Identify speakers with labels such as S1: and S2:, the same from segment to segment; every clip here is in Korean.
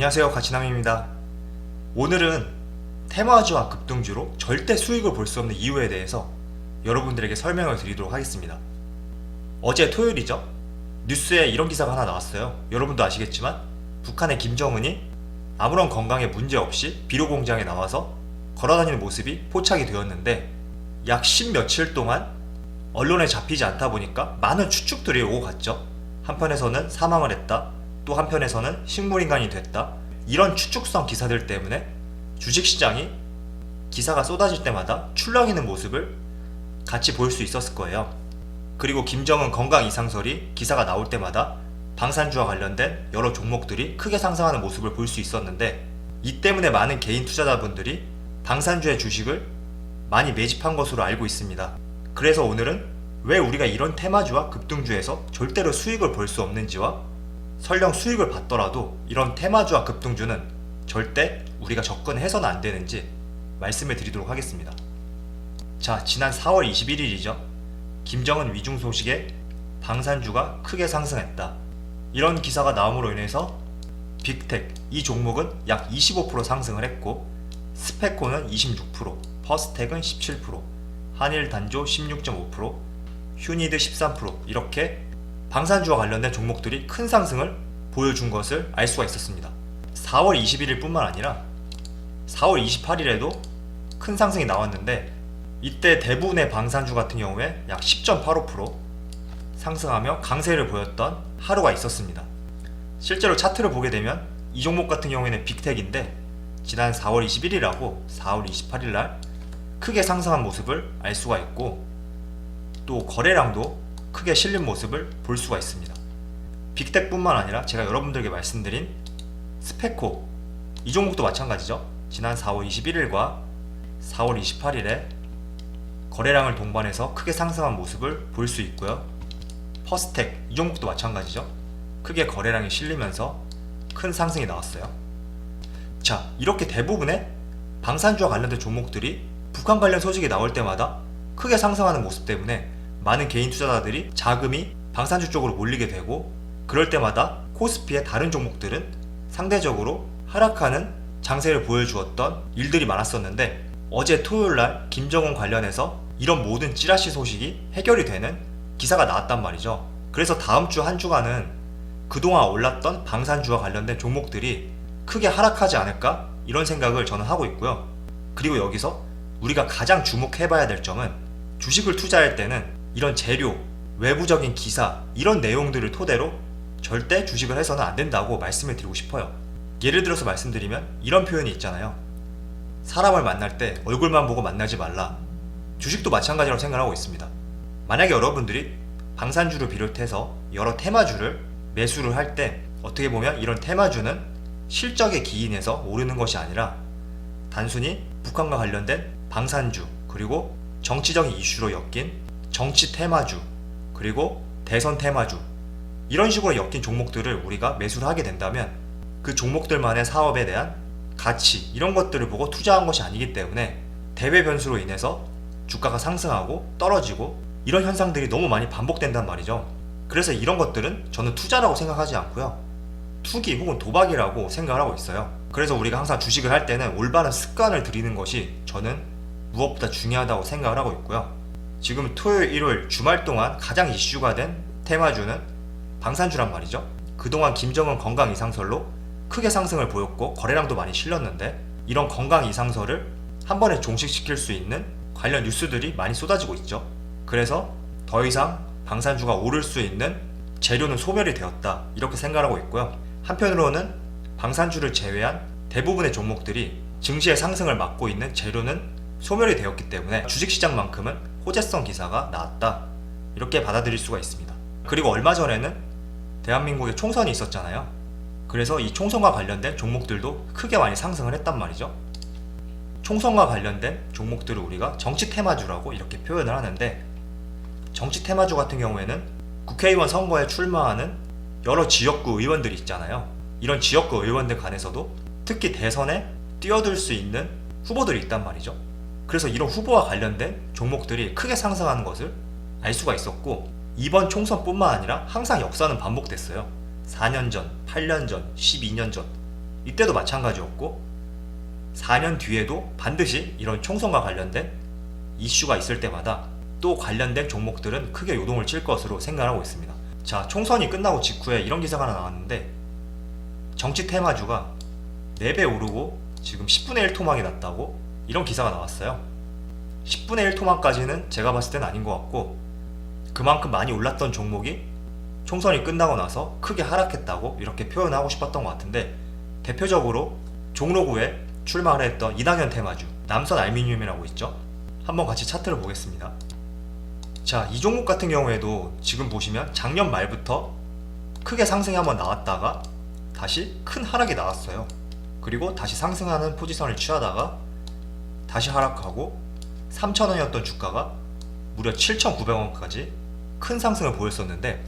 S1: 안녕하세요, 가치남입니다. 오늘은 테마주와 급등주로 절대 수익을 볼 수 없는 이유에 대해서 여러분들에게 설명을 드리도록 하겠습니다. 어제 토요일이죠? 뉴스에 이런 기사가 하나 나왔어요. 여러분도 아시겠지만 북한의 김정은이 아무런 건강에 문제 없이 비료 공장에 나와서 걸어다니는 모습이 포착이 되었는데 약 10며칠 동안 언론에 잡히지 않다 보니까 많은 추측들이 오고 갔죠. 한편에서는 사망을 했다, 또 한편에서는 식물인간이 됐다, 이런 추측성 기사들 때문에 주식시장이 기사가 쏟아질 때마다 출렁이는 모습을 같이 볼 수 있었을 거예요. 그리고 김정은 건강 이상설이 기사가 나올 때마다 방산주와 관련된 여러 종목들이 크게 상승하는 모습을 볼 수 있었는데, 이 때문에 많은 개인 투자자분들이 방산주의 주식을 많이 매집한 것으로 알고 있습니다. 그래서 오늘은 왜 우리가 이런 테마주와 급등주에서 절대로 수익을 볼 수 없는지와, 설령 수익을 봤더라도 이런 테마주와 급등주는 절대 우리가 접근해서는 안 되는지 말씀을 드리도록 하겠습니다. 자, 지난 4월 21일이죠. 김정은 위중 소식에 방산주가 크게 상승했다, 이런 기사가 나옴으로 인해서 빅텍 이 종목은 약 25% 상승을 했고, 스페코는 26%, 퍼스텍은 17%, 한일단조 16.5%, 휴니드 13%, 이렇게 방산주와 관련된 종목들이 큰 상승을 보여준 것을 알 수가 있었습니다. 4월 21일 뿐만 아니라 4월 28일에도 큰 상승이 나왔는데, 이때 대부분의 방산주 같은 경우에 약 10.85% 상승하며 강세를 보였던 하루가 있었습니다. 실제로 차트를 보게 되면 이 종목 같은 경우에는 빅텍인데 지난 4월 21일하고 4월 28일날 크게 상승한 모습을 알 수가 있고, 또 거래량도 크게 실린 모습을 볼 수가 있습니다. 빅텍뿐만 아니라 제가 여러분들에게 말씀드린 스페코 이 종목도 마찬가지죠. 지난 4월 21일과 4월 28일에 거래량을 동반해서 크게 상승한 모습을 볼 수 있고요. 퍼스텍 이 종목도 마찬가지죠. 크게 거래량이 실리면서 큰 상승이 나왔어요. 자, 이렇게 대부분의 방산주와 관련된 종목들이 북한 관련 소식이 나올 때마다 크게 상승하는 모습 때문에 많은 개인 투자자들이 자금이 방산주 쪽으로 몰리게 되고, 그럴 때마다 코스피의 다른 종목들은 상대적으로 하락하는 장세를 보여주었던 일들이 많았었는데, 어제 토요일날 김정은 관련해서 이런 모든 찌라시 소식이 해결이 되는 기사가 나왔단 말이죠. 그래서 다음 주 한 주간은 그동안 올랐던 방산주와 관련된 종목들이 크게 하락하지 않을까, 이런 생각을 저는 하고 있고요. 그리고 여기서 우리가 가장 주목해봐야 될 점은, 주식을 투자할 때는 이런 재료, 외부적인 기사, 이런 내용들을 토대로 절대 주식을 해서는 안 된다고 말씀을 드리고 싶어요. 예를 들어서 말씀드리면 이런 표현이 있잖아요. 사람을 만날 때 얼굴만 보고 만나지 말라. 주식도 마찬가지라고 생각하고 있습니다. 만약에 여러분들이 방산주를 비롯해서 여러 테마주를 매수를 할 때, 어떻게 보면 이런 테마주는 실적에 기인해서 오르는 것이 아니라 단순히 북한과 관련된 방산주, 그리고 정치적인 이슈로 엮인 정치 테마주, 그리고 대선 테마주, 이런 식으로 엮인 종목들을 우리가 매수를 하게 된다면 그 종목들만의 사업에 대한 가치, 이런 것들을 보고 투자한 것이 아니기 때문에 대외 변수로 인해서 주가가 상승하고 떨어지고, 이런 현상들이 너무 많이 반복된단 말이죠. 그래서 이런 것들은 저는 투자라고 생각하지 않고요, 투기 혹은 도박이라고 생각을 하고 있어요. 그래서 우리가 항상 주식을 할 때는 올바른 습관을 들이는 것이 저는 무엇보다 중요하다고 생각을 하고 있고요. 지금 토요일, 일요일 주말 동안 가장 이슈가 된 테마주는 방산주란 말이죠. 그동안 김정은 건강 이상설로 크게 상승을 보였고 거래량도 많이 실렸는데, 이런 건강 이상설을 한 번에 종식시킬 수 있는 관련 뉴스들이 많이 쏟아지고 있죠. 그래서 더 이상 방산주가 오를 수 있는 재료는 소멸이 되었다, 이렇게 생각하고 있고요. 한편으로는 방산주를 제외한 대부분의 종목들이 증시의 상승을 막고 있는 재료는 소멸이 되었기 때문에 주식시장만큼은 호재성 기사가 나왔다, 이렇게 받아들일 수가 있습니다. 그리고 얼마 전에는 대한민국에 총선이 있었잖아요. 그래서 이 총선과 관련된 종목들도 크게 많이 상승을 했단 말이죠. 총선과 관련된 종목들을 우리가 정치 테마주라고 이렇게 표현을 하는데, 정치 테마주 같은 경우에는 국회의원 선거에 출마하는 여러 지역구 의원들이 있잖아요. 이런 지역구 의원들 간에서도 특히 대선에 뛰어들 수 있는 후보들이 있단 말이죠. 그래서 이런 후보와 관련된 종목들이 크게 상승하는 것을 알 수가 있었고, 이번 총선뿐만 아니라 항상 역사는 반복됐어요. 4년 전, 8년 전, 12년 전, 이때도 마찬가지였고 4년 뒤에도 반드시 이런 총선과 관련된 이슈가 있을 때마다 또 관련된 종목들은 크게 요동을 칠 것으로 생각하고 있습니다. 자, 총선이 끝나고 직후에 이런 기사가 하나 나왔는데 정치 테마주가 4배 오르고 지금 10분의 1 토막이 났다고 이런 기사가 나왔어요. 10분의 1 토막까지는 제가 봤을 땐 아닌 것 같고 그만큼 많이 올랐던 종목이 총선이 끝나고 나서 크게 하락했다고 이렇게 표현하고 싶었던 것 같은데 대표적으로 종로구에 출마를 했던 이낙연 테마주 남선 알미늄이라고 있죠. 한번 같이 차트를 보겠습니다. 자, 이 종목 같은 경우에도 지금 보시면 작년 말부터 크게 상승이 한번 나왔다가 다시 큰 하락이 나왔어요. 그리고 다시 상승하는 포지션을 취하다가 다시 하락하고 3,000원이었던 주가가 무려 7,900원까지 큰 상승을 보였었는데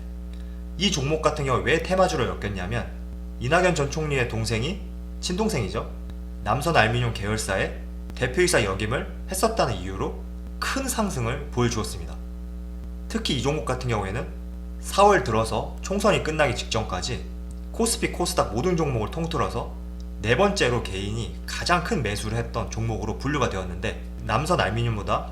S1: 이 종목 같은 경우 왜 테마주로 엮였냐면 이낙연 전 총리의 동생이 친동생이죠. 남선 알미늄 계열사의 대표이사 역임을 했었다는 이유로 큰 상승을 보여주었습니다. 특히 이 종목 같은 경우에는 4월 들어서 총선이 끝나기 직전까지 코스피 코스닥 모든 종목을 통틀어서 4번째로 개인이 가장 큰 매수를 했던 종목으로 분류가 되었는데 남선 알미늄보다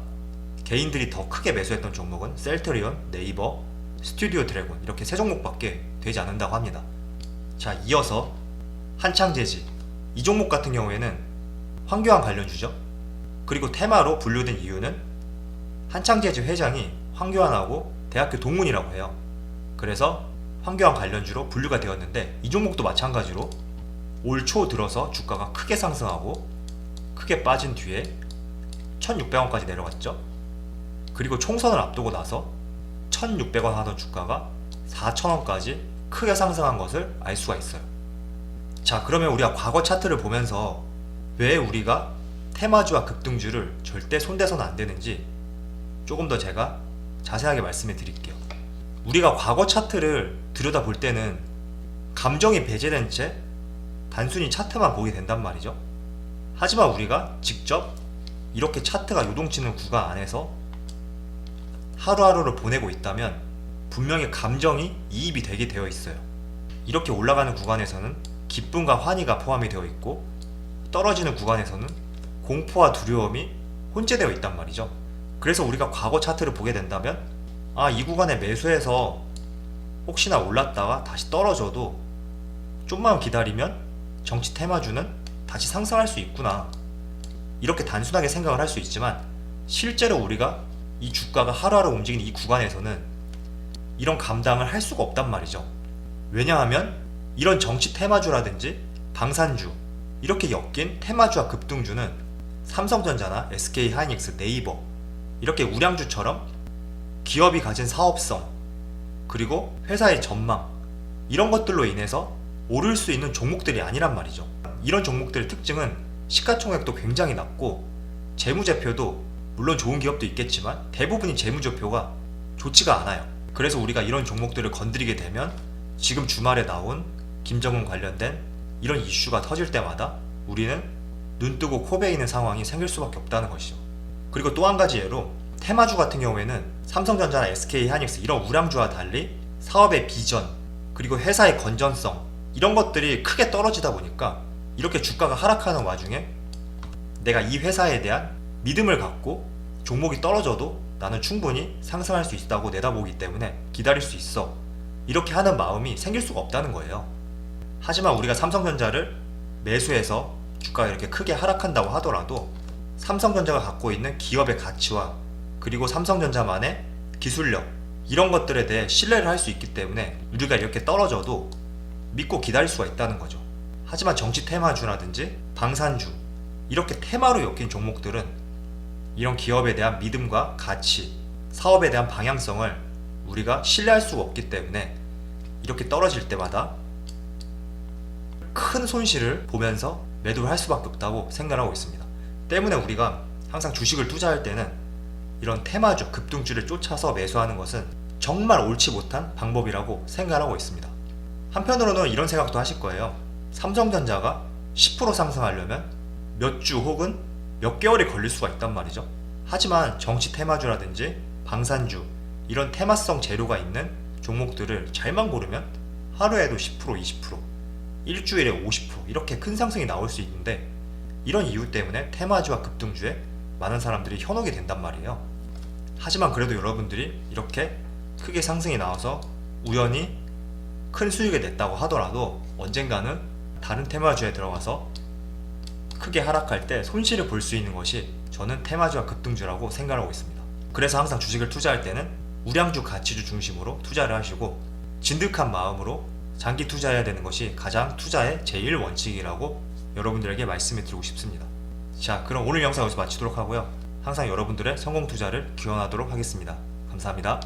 S1: 개인들이 더 크게 매수했던 종목은 셀트리온, 네이버, 스튜디오 드래곤 이렇게 3종목밖에 되지 않는다고 합니다. 자, 이어서 한창재지 이 종목 같은 경우에는 황교안 관련주죠. 그리고 테마로 분류된 이유는 한창재지 회장이 황교안하고 대학교 동문이라고 해요. 그래서 황교안 관련주로 분류가 되었는데 이 종목도 마찬가지로 올 초 들어서 주가가 크게 상승하고 크게 빠진 뒤에 1,600원까지 내려갔죠. 그리고 총선을 앞두고 나서 1,600원 하던 주가가 4,000원까지 크게 상승한 것을 알 수가 있어요. 자, 그러면 우리가 과거 차트를 보면서 왜 우리가 테마주와 급등주를 절대 손대서는 안 되는지 조금 더 제가 자세하게 말씀해 드릴게요. 우리가 과거 차트를 들여다볼 때는 감정이 배제된 채 단순히 차트만 보게 된단 말이죠. 하지만 우리가 직접 이렇게 차트가 요동치는 구간 안에서 하루하루를 보내고 있다면 분명히 감정이 이입이 되게 되어 있어요. 이렇게 올라가는 구간에서는 기쁨과 환희가 포함이 되어 있고 떨어지는 구간에서는 공포와 두려움이 혼재되어 있단 말이죠. 그래서 우리가 과거 차트를 보게 된다면 이 구간에 매수해서 혹시나 올랐다가 다시 떨어져도 좀만 기다리면 정치 테마주는 다시 상승할 수 있구나, 이렇게 단순하게 생각을 할 수 있지만 실제로 우리가 이 주가가 하루하루 움직이는 이 구간에서는 이런 감당을 할 수가 없단 말이죠. 왜냐하면 이런 정치 테마주라든지 방산주 이렇게 엮인 테마주와 급등주는 삼성전자나 SK하이닉스, 네이버 이렇게 우량주처럼 기업이 가진 사업성 그리고 회사의 전망 이런 것들로 인해서 오를 수 있는 종목들이 아니란 말이죠. 이런 종목들의 특징은 시가총액도 굉장히 낮고 재무제표도 물론 좋은 기업도 있겠지만 대부분이 재무제표가 좋지가 않아요. 그래서 우리가 이런 종목들을 건드리게 되면 지금 주말에 나온 김정은 관련된 이런 이슈가 터질 때마다 우리는 눈뜨고 코 베이는 상황이 생길 수밖에 없다는 것이죠. 그리고 또 한 가지 예로 테마주 같은 경우에는 삼성전자나 SK하이닉스 이런 우량주와 달리 사업의 비전 그리고 회사의 건전성 이런 것들이 크게 떨어지다 보니까 이렇게 주가가 하락하는 와중에 내가 이 회사에 대한 믿음을 갖고 종목이 떨어져도 나는 충분히 상승할 수 있다고 내다보기 때문에 기다릴 수 있어, 이렇게 하는 마음이 생길 수가 없다는 거예요. 하지만 우리가 삼성전자를 매수해서 주가가 이렇게 크게 하락한다고 하더라도 삼성전자가 갖고 있는 기업의 가치와 그리고 삼성전자만의 기술력 이런 것들에 대해 신뢰를 할 수 있기 때문에 우리가 이렇게 떨어져도 믿고 기다릴 수가 있다는 거죠. 하지만 정치 테마주라든지 방산주 이렇게 테마로 엮인 종목들은 이런 기업에 대한 믿음과 가치, 사업에 대한 방향성을 우리가 신뢰할 수가 없기 때문에 이렇게 떨어질 때마다 큰 손실을 보면서 매도를 할 수밖에 없다고 생각하고 있습니다. 때문에 우리가 항상 주식을 투자할 때는 이런 테마주, 급등주를 쫓아서 매수하는 것은 정말 옳지 못한 방법이라고 생각하고 있습니다. 한편으로는 이런 생각도 하실 거예요. 삼성전자가 10% 상승하려면 몇 주 혹은 몇 개월이 걸릴 수가 있단 말이죠. 하지만 정치 테마주라든지 방산주 이런 테마성 재료가 있는 종목들을 잘만 고르면 하루에도 10%, 20% 일주일에 50% 이렇게 큰 상승이 나올 수 있는데, 이런 이유 때문에 테마주와 급등주에 많은 사람들이 현혹이 된단 말이에요. 하지만 그래도 여러분들이 이렇게 크게 상승이 나와서 우연히 큰 수익을 냈다고 하더라도 언젠가는 다른 테마주에 들어가서 크게 하락할 때 손실을 볼 수 있는 것이 저는 테마주와 급등주라고 생각하고 있습니다. 그래서 항상 주식을 투자할 때는 우량주 가치주 중심으로 투자를 하시고 진득한 마음으로 장기 투자해야 되는 것이 가장 투자의 제일 원칙이라고 여러분들에게 말씀을 드리고 싶습니다. 자, 그럼 오늘 영상 여기서 마치도록 하고요. 항상 여러분들의 성공 투자를 기원하도록 하겠습니다. 감사합니다.